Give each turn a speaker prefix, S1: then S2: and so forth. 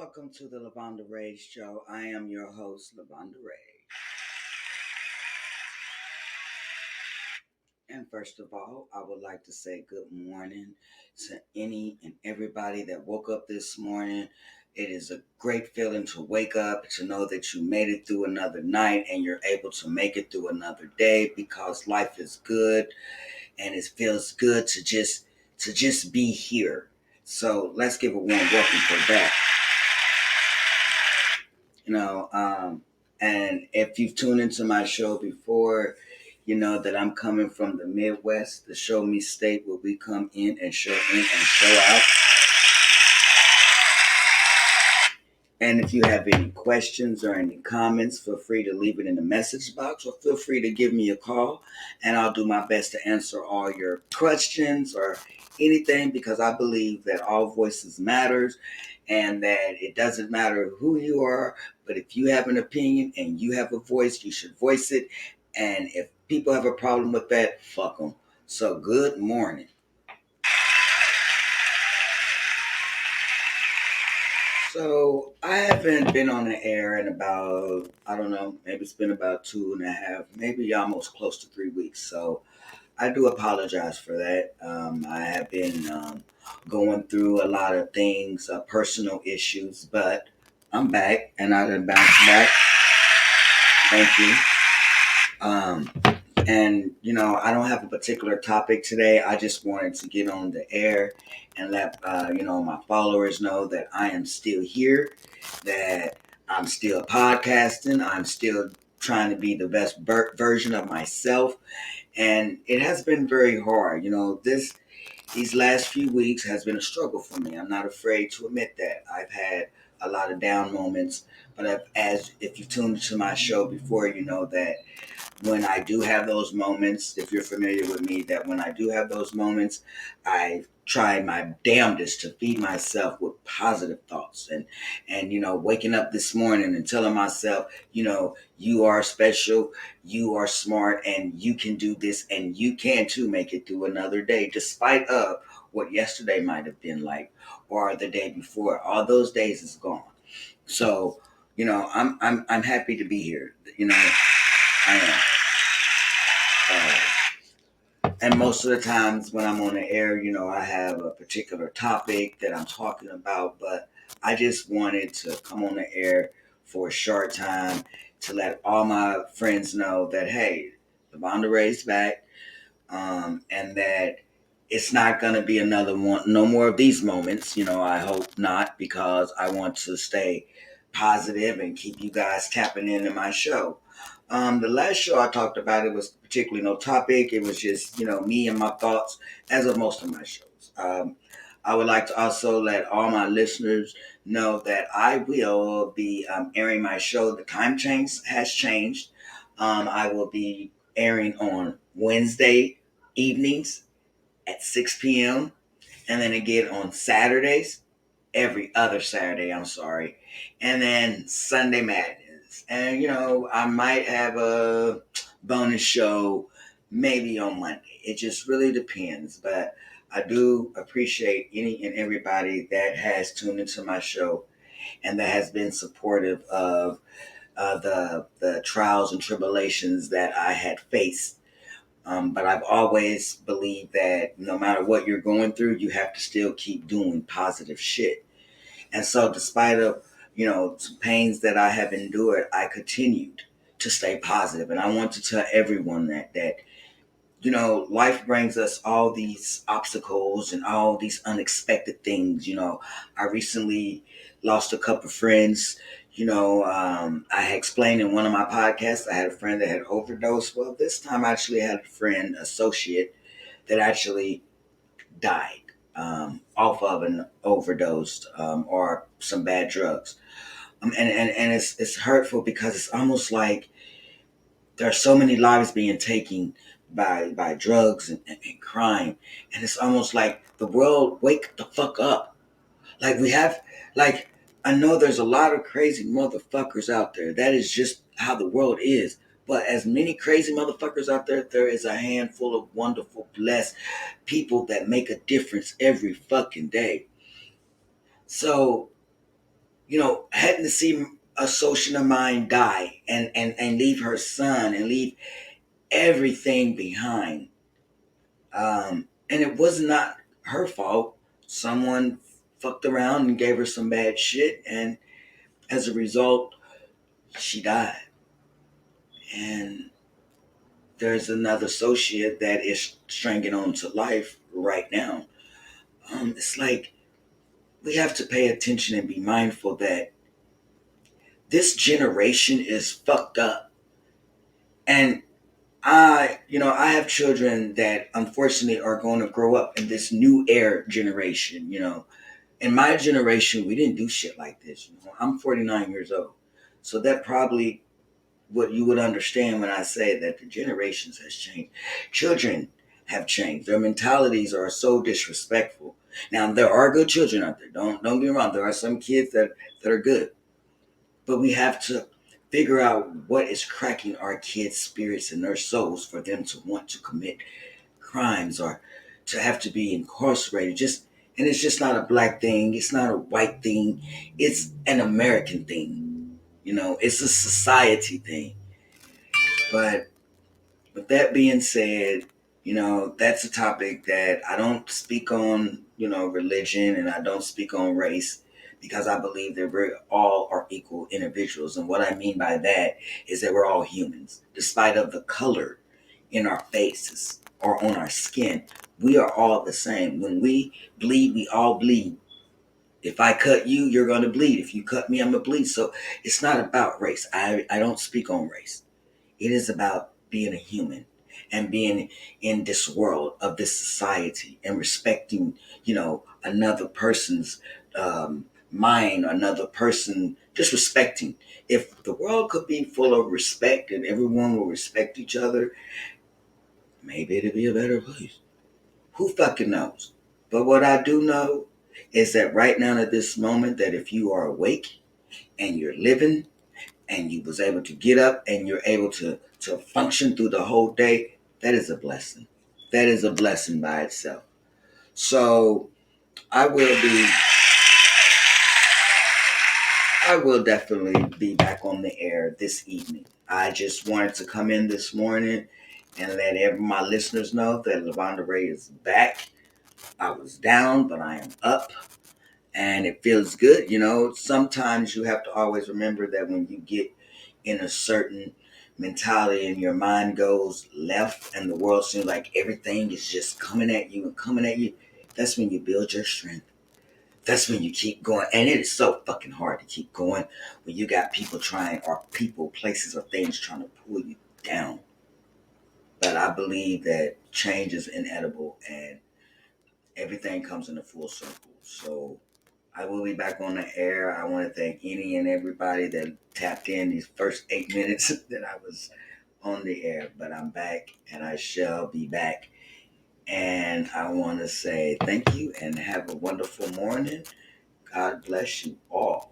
S1: Welcome to the Lavonda Ray Show. I am your host, Lavonda Ray. And first of all, I would like to say good morning to any and everybody that woke up this morning. It is a great feeling to wake up, to know that you made it through another night and you're able to make it through another day because life is good and it feels good to just be here. So let's give a warm welcome for that. you know and if you've tuned into my show before, you know that I'm coming from the Midwest, the show me state, where we come in and show out. And if you have any questions or any comments, feel free to leave it in the message box, or feel free to give me a call and I'll do my best to answer all your questions or anything, because I believe that all voices matters and that it doesn't matter who you are, but if you have an opinion and you have a voice, you should voice it. And if people have a problem with that, fuck them. So good morning. So I haven't been on the air in about, I don't know, maybe it's been about 2.5, maybe almost close to 3 weeks. So I do apologize for that. I have been going through a lot of things, personal issues, but I'm back and I done bounced back. Thank you. Um, and I don't have a particular topic today. I just wanted to get on the air and let my followers know that I am still here, that I'm still podcasting, I'm still trying to be the best version of myself. And it has been very hard. These last few weeks has been a struggle for me. I'm not afraid to admit that. I've had a lot of down moments, but as if you've tuned into my show before, you know that when I do have those moments, if you're familiar with me, that when I do have those moments, I try my damnedest to feed myself with positive thoughts, and waking up this morning and telling myself, you are special, you are smart, and you can do this, and you can too make it through another day, despite of what yesterday might have been like, or the day before. All those days is gone. So, I'm happy to be here. I am. And most of the times when I'm on the air, I have a particular topic that I'm talking about, but I just wanted to come on the air for a short time to let all my friends know that, hey, the Vonda Ray's back, and that it's not going to be another one, no more of these moments. I hope not, because I want to stay positive and keep you guys tapping into my show. The last show I talked about, it was particularly no topic. It was just, me and my thoughts, as of most of my shows. I would like to also let all my listeners know that I will be airing my show. The time change has changed. I will be airing on Wednesday evenings at 6 p.m. and then again on Saturdays, every other Saturday, I'm sorry, and then Sunday Madness. And I might have a bonus show maybe on Monday. It just really depends. But I do appreciate any and everybody that has tuned into my show and that has been supportive of the trials and tribulations that I had faced. But I've always believed that no matter what you're going through, you have to still keep doing positive shit. And so, despite of some pains that I have endured, I continued to stay positive. And I want to tell everyone that life brings us all these obstacles and all these unexpected things. I recently lost a couple of friends. I had explained in one of my podcasts, I had a friend that had overdosed. Well, this time I actually had a friend, associate, that actually died off of an overdose, or some bad drugs. And it's hurtful because it's almost like there are so many lives being taken by drugs and crime. And it's almost like the world, wake the fuck up. Like we have, like, I know there's a lot of crazy motherfuckers out there. That is just how the world is. But as many crazy motherfuckers out there, there is a handful of wonderful, blessed people that make a difference every fucking day. So Hadn't to see a social of mine die and leave her son and leave everything behind. And it was not her fault. Someone fucked around and gave her some bad shit, and as a result, she died. And there's another associate that is stringing on to life right now. It's like we have to pay attention and be mindful that this generation is fucked up. And I have children that unfortunately are going to grow up in this new air generation. In my generation, we didn't do shit like this. I'm 49 years old. So that probably what you would understand when I say that the generations has changed. Children have changed. Their mentalities are so disrespectful. Now there are good children out there. Don't get me wrong. There are some kids that are good, but we have to figure out what is cracking our kids' spirits and their souls for them to want to commit crimes or to have to be incarcerated. And it's just not a black thing. It's not a white thing. It's an American thing. It's a society thing. But with that being said, that's a topic that I don't speak on, religion, and I don't speak on race because I believe that we all are equal individuals. And what I mean by that is that we're all humans, despite of the color in our faces or on our skin. We are all the same. When we bleed, we all bleed. If I cut you, you're going to bleed. If you cut me, I'm going to bleed. So it's not about race. I don't speak on race. It is about being a human and being in this world of this society and respecting, another person's mind, another person, just respecting. If the world could be full of respect and everyone will respect each other, maybe it'd be a better place. Who fucking knows? But what I do know is that right now at this moment, that if you are awake and you're living and you was able to get up and you're able to function through the whole day, that is a blessing. That is a blessing by itself. So I will be I will definitely be back on the air this evening. I just wanted to come in this morning and let every my listeners know that Lavonda Ray is back. I was down, but I am up and it feels good. Sometimes you have to always remember that when you get in a certain mentality and your mind goes left and the world seems like everything is just coming at you and coming at you, that's when you build your strength. That's when you keep going. And it is so fucking hard to keep going when you got people trying, or people, places, or things trying to pull you down. But I believe that change is inedible and everything comes in a full circle. So I will be back on the air. I want to thank any and everybody that tapped in these first 8 minutes that I was on the air. But I'm back and I shall be back. And I want to say thank you and have a wonderful morning. God bless you all.